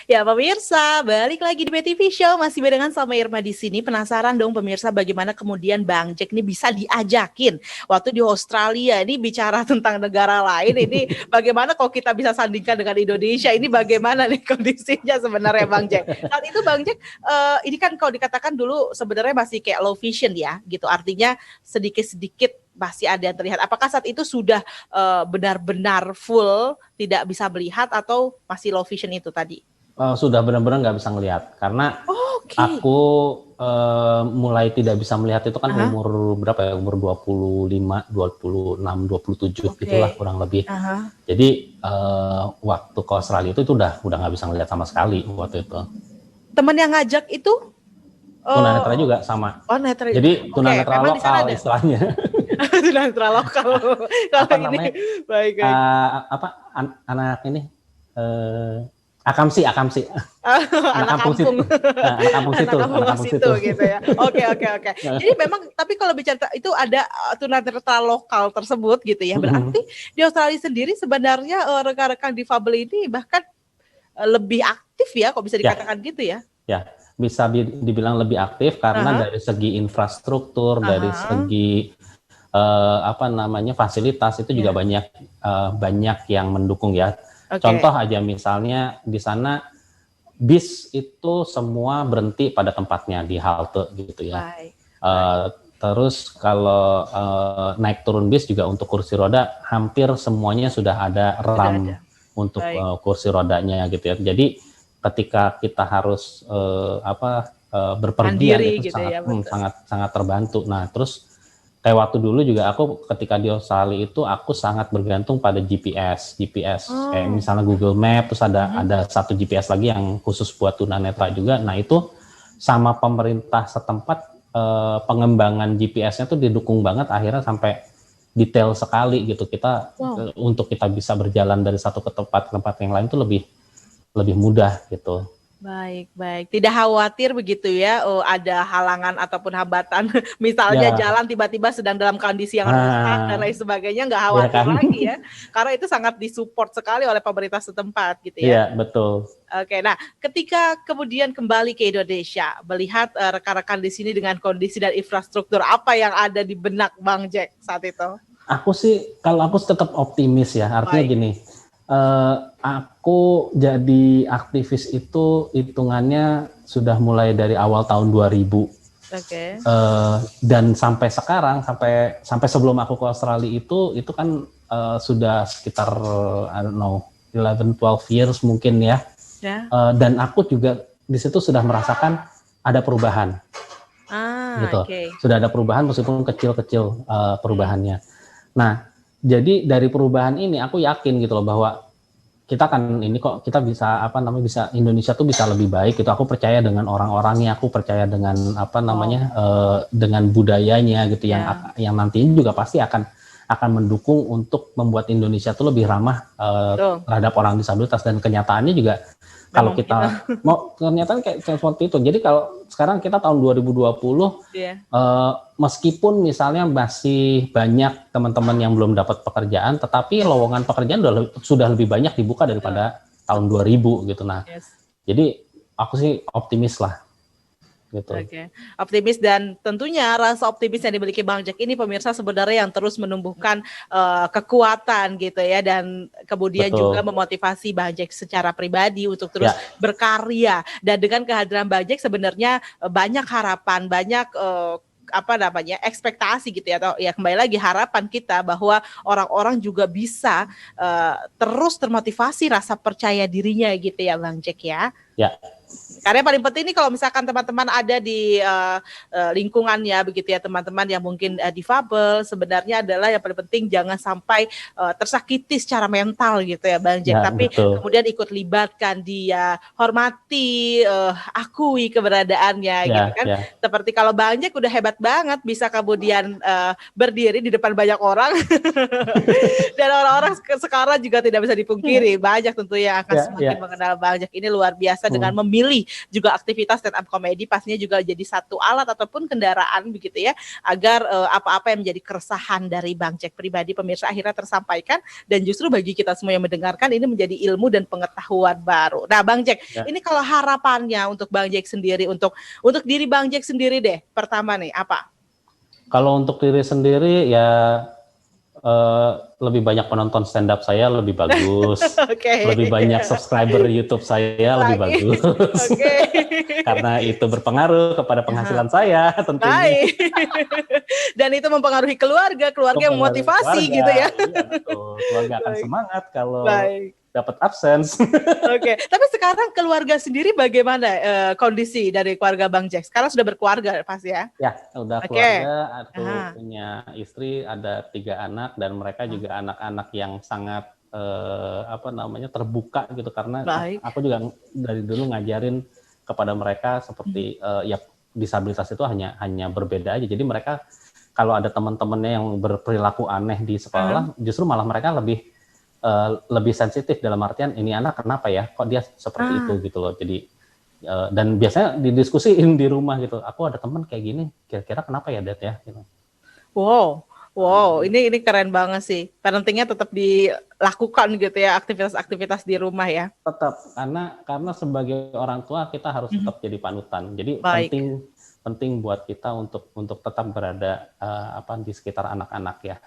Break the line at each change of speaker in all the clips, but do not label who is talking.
Ya pemirsa, balik lagi di PTV Show, masih barengan sama Irma di sini. Penasaran dong pemirsa bagaimana kemudian Bang Jack ini bisa diajakin waktu di Australia ini bicara tentang negara lain, ini bagaimana kalau kita bisa sandingkan dengan Indonesia, ini bagaimana nih kondisinya sebenarnya Bang Jack. Saat itu Bang Jack, ini kan kalau dikatakan dulu sebenarnya masih kayak low vision ya gitu, artinya sedikit-sedikit masih ada yang terlihat. Apakah saat itu sudah benar-benar full tidak bisa melihat atau masih low vision itu tadi?
Sudah benar-benar nggak bisa ngelihat karena aku mulai tidak bisa melihat itu kan umur berapa ya, umur 25, 26, 27 gitulah kurang lebih. Jadi waktu ke Australia itu udah nggak bisa ngelihat sama sekali waktu itu.
Teman yang ngajak itu
tunanetra juga sama.
Netra.
Jadi tunanetra lokal istilahnya.
Tunanetra lokal.
Apa namanya?
Baik.
Anak ini Akamsi.
Anak kampung. Anak kampung situ gitu ya. Oke. Jadi memang tapi kalau bicara itu ada tunanetra lokal tersebut gitu ya. Berarti di Australia sendiri sebenarnya rekan-rekan difabel ini bahkan lebih aktif ya, kok bisa dikatakan gitu ya?
Ya, bisa dibilang lebih aktif karena dari segi infrastruktur, dari segi fasilitas itu juga banyak yang mendukung ya. Contoh aja misalnya di sana bis itu semua berhenti pada tempatnya di halte gitu ya. Terus kalau naik turun bis juga untuk kursi roda hampir semuanya sudah ada ram untuk kursi rodanya gitu ya. Jadi ketika kita harus berpergian itu gitu sangat terbantu. Nah terus kayak waktu dulu juga aku ketika di Australia itu aku sangat bergantung pada GPS kayak misalnya Google Map, terus ada satu GPS lagi yang khusus buat tunanetra juga. Nah itu sama pemerintah setempat pengembangan GPS-nya tuh didukung banget, akhirnya sampai detail sekali gitu kita untuk kita bisa berjalan dari satu ke tempat yang lain tuh lebih mudah gitu.
Baik. Tidak khawatir begitu ya, ada halangan ataupun hambatan, misalnya jalan tiba-tiba sedang dalam kondisi yang rusak dan lain sebagainya, nggak khawatir lagi ya, karena itu sangat disupport sekali oleh pemerintah setempat gitu ya.
Iya, betul.
Oke, nah ketika kemudian kembali ke Indonesia, melihat rekan-rekan di sini dengan kondisi dan infrastruktur, apa yang ada di benak Bang Jack saat itu?
Aku tetap optimis ya, artinya gini, aku jadi aktivis itu hitungannya sudah mulai dari awal tahun 2000. Dan sampai sekarang, sampai sebelum aku ke Australia itu kan sudah sekitar 11-12 years mungkin ya. Dan aku juga di situ sudah merasakan ada perubahan. Gitu. Sudah ada perubahan meskipun kecil-kecil perubahannya. Nah, jadi dari perubahan ini aku yakin gitu loh bahwa kita kan kita bisa Indonesia tuh bisa lebih baik gitu. Aku percaya dengan orang-orangnya, aku percaya dengan dengan budayanya gitu yang nantinya juga pasti akan mendukung untuk membuat Indonesia tuh lebih ramah terhadap orang disabilitas. Dan kenyataannya juga kalau kita mau kenyataan kayak seperti itu. Jadi kalau sekarang kita tahun 2020, meskipun misalnya masih banyak teman-teman yang belum dapat pekerjaan, tetapi lowongan pekerjaan sudah lebih banyak dibuka daripada tahun 2000 gitu. Nah, jadi aku sih optimis lah. Gitu.
Optimis, dan tentunya rasa optimis yang dimiliki Bang Jack ini pemirsa sebenarnya yang terus menumbuhkan kekuatan gitu ya, dan kemudian juga memotivasi Bang Jack secara pribadi untuk terus berkarya. Dan dengan kehadiran Bang Jack sebenarnya banyak harapan, banyak ekspektasi gitu ya, atau ya kembali lagi harapan kita bahwa orang-orang juga bisa terus termotivasi rasa percaya dirinya gitu ya Bang Jack ya. Karena yang paling penting ini kalau misalkan teman-teman ada di lingkungannya begitu ya, teman-teman yang mungkin difabel, sebenarnya adalah yang paling penting jangan sampai tersakiti secara mental gitu ya Bang Jack, tapi kemudian ikut libatkan dia, hormati, akui keberadaannya gitu kan. Seperti kalau Bang Jack udah hebat banget bisa kemudian berdiri di depan banyak orang dan orang-orang sekarang juga tidak bisa dipungkiri banyak tentunya akan semakin mengenal Bang Jack ini luar biasa dengan memilih memilih juga aktivitas stand up comedy pastinya juga jadi satu alat ataupun kendaraan begitu ya, agar apa-apa yang menjadi keresahan dari Bang Jack pribadi pemirsa akhirnya tersampaikan, dan justru bagi kita semua yang mendengarkan ini menjadi ilmu dan pengetahuan baru. Nah Bang Jack, ini kalau harapannya untuk Bang Jack sendiri, untuk diri Bang Jack sendiri deh, pertama nih apa?
Kalau untuk diri sendiri ya lebih banyak penonton stand up saya lebih bagus, lebih banyak subscriber YouTube saya lebih bagus, karena itu berpengaruh kepada penghasilan saya tentunya.
Dan itu mempengaruhi keluarga yang memotivasi gitu ya.
Iya, betul. Keluarga akan semangat kalau dapat absence.
Tapi sekarang keluarga sendiri bagaimana kondisi dari keluarga Bang Jack? Sekarang sudah berkeluarga pasti ya?
Ya, udah keluarga. Aku punya istri, ada 3 anak, dan mereka juga anak-anak yang sangat terbuka gitu, karena aku juga dari dulu ngajarin kepada mereka seperti ya disabilitas itu hanya berbeda aja. Jadi mereka kalau ada teman-temannya yang berperilaku aneh di sekolah, justru malah mereka lebih sensitif dalam artian ini anak kenapa ya kok dia seperti itu gitu loh. Jadi dan biasanya didiskusiin di rumah gitu, aku ada teman kayak gini, kira-kira kenapa ya Dad ya gitu.
Wow, ini keren banget sih. Parentingnya tetap dilakukan gitu ya, aktivitas-aktivitas di rumah ya.
Tetap, karena sebagai orang tua kita harus tetap jadi panutan. Jadi penting buat kita untuk tetap berada di sekitar anak-anak ya.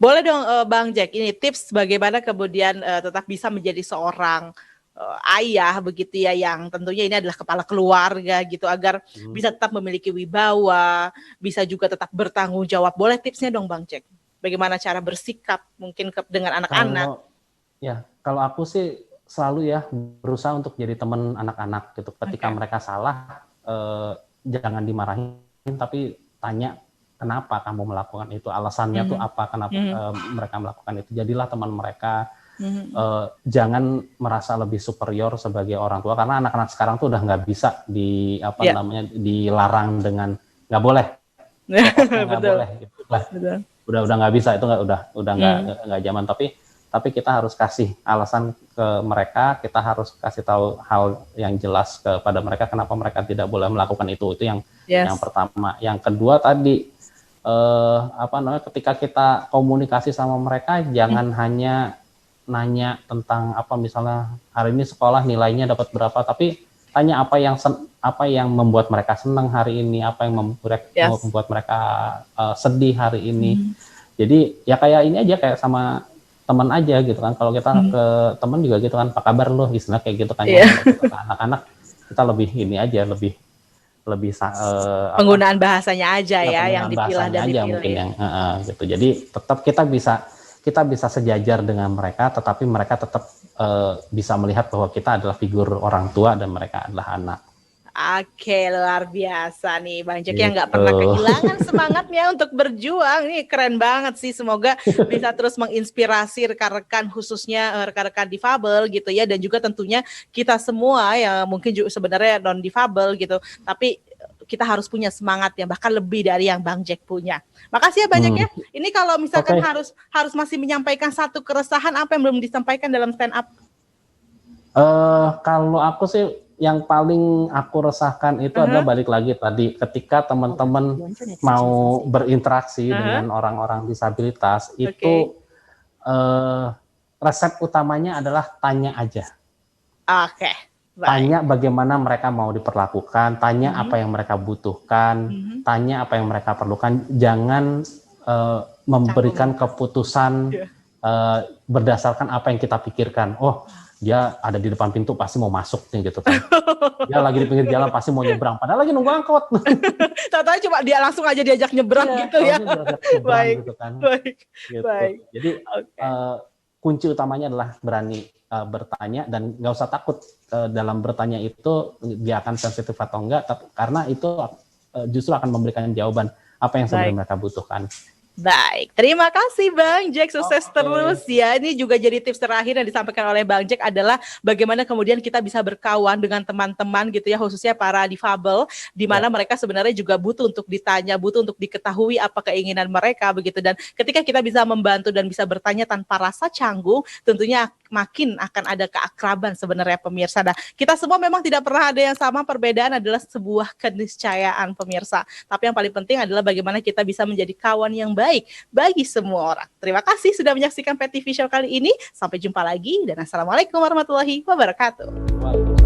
Boleh dong Bang Jack, ini tips bagaimana kemudian tetap bisa menjadi seorang ayah begitu ya, yang tentunya ini adalah kepala keluarga gitu, agar bisa tetap memiliki wibawa, bisa juga tetap bertanggung jawab. Boleh tipsnya dong Bang Jack, bagaimana cara bersikap mungkin dengan anak-anak?
Kalau aku sih selalu ya berusaha untuk jadi teman anak-anak gitu. Ketika mereka salah, jangan dimarahin, tapi tanya kenapa kamu melakukan itu, alasannya tuh apa, kenapa mereka melakukan itu. Jadilah teman mereka. Jangan merasa lebih superior sebagai orang tua, karena anak-anak sekarang tuh udah nggak bisa dilarang dengan nggak boleh, nggak boleh gitu lah. Udah nggak bisa, itu udah nggak zaman. Tapi kita harus kasih alasan ke mereka, kita harus kasih tahu hal yang jelas kepada mereka kenapa mereka tidak boleh melakukan itu yang pertama. Yang kedua tadi ketika kita komunikasi sama mereka, jangan hanya nanya tentang misalnya hari ini sekolah nilainya dapat berapa, tapi tanya apa yang membuat mereka senang hari ini, apa yang membuat mereka sedih hari ini. Jadi ya kayak ini aja, kayak sama teman aja gitu kan. Kalau kita ke teman juga gitu kan, apa kabar lo, istilah kayak gitu kan. Anak-anak kita lebih ini aja, lebih
penggunaan bahasanya aja ya yang dipilah dan dipilih
mungkin yang gitu. Jadi tetap kita bisa sejajar dengan mereka, tetapi mereka tetap bisa melihat bahwa kita adalah figur orang tua dan mereka adalah anak.
Luar biasa nih Bang Jack yang nggak pernah kehilangan semangatnya untuk berjuang. Ini keren banget sih, semoga bisa terus menginspirasi rekan-rekan, khususnya rekan-rekan difabel gitu ya, dan juga tentunya kita semua yang mungkin juga sebenarnya non difabel gitu, tapi kita harus punya semangat yang bahkan lebih dari yang Bang Jack punya. Makasih ya banyak ya. Ini kalau misalkan harus masih menyampaikan satu keresahan, apa yang belum disampaikan dalam stand up?
Kalau aku sih yang paling aku resahkan itu adalah balik lagi tadi, ketika teman-teman mau berinteraksi dengan orang-orang disabilitas, itu resep utamanya adalah tanya aja. Tanya bagaimana mereka mau diperlakukan, tanya apa yang mereka butuhkan, tanya apa yang mereka perlukan. Jangan memberikan keputusan berdasarkan apa yang kita pikirkan. Oh, dia ada di depan pintu pasti mau masuk nih gitu kan. Dia lagi di pinggir jalan pasti mau nyebrang, padahal lagi nunggu angkot.
Tahu-tahu cuma dia langsung aja diajak nyebrang gitu ya.
Baik. Gitu kan. Baik. Jadi kunci utamanya adalah berani bertanya, dan nggak usah takut dalam bertanya itu dia akan sensitif atau enggak, karena itu justru akan memberikan jawaban apa yang sebenarnya mereka butuhkan.
Baik, terima kasih Bang Jack, sukses terus ya. Ini juga jadi tips terakhir yang disampaikan oleh Bang Jack adalah bagaimana kemudian kita bisa berkawan dengan teman-teman gitu ya, khususnya para difabel, di mana mereka sebenarnya juga butuh untuk ditanya, butuh untuk diketahui apa keinginan mereka begitu. Dan ketika kita bisa membantu dan bisa bertanya tanpa rasa canggung, tentunya makin akan ada keakraban sebenarnya pemirsa. Nah, kita semua memang tidak pernah ada yang sama, perbedaan adalah sebuah keniscayaan pemirsa. Tapi yang paling penting adalah bagaimana kita bisa menjadi kawan yang baik bagi semua orang. Terima kasih sudah menyaksikan PET TV Show kali ini. Sampai jumpa lagi dan assalamualaikum warahmatullahi wabarakatuh.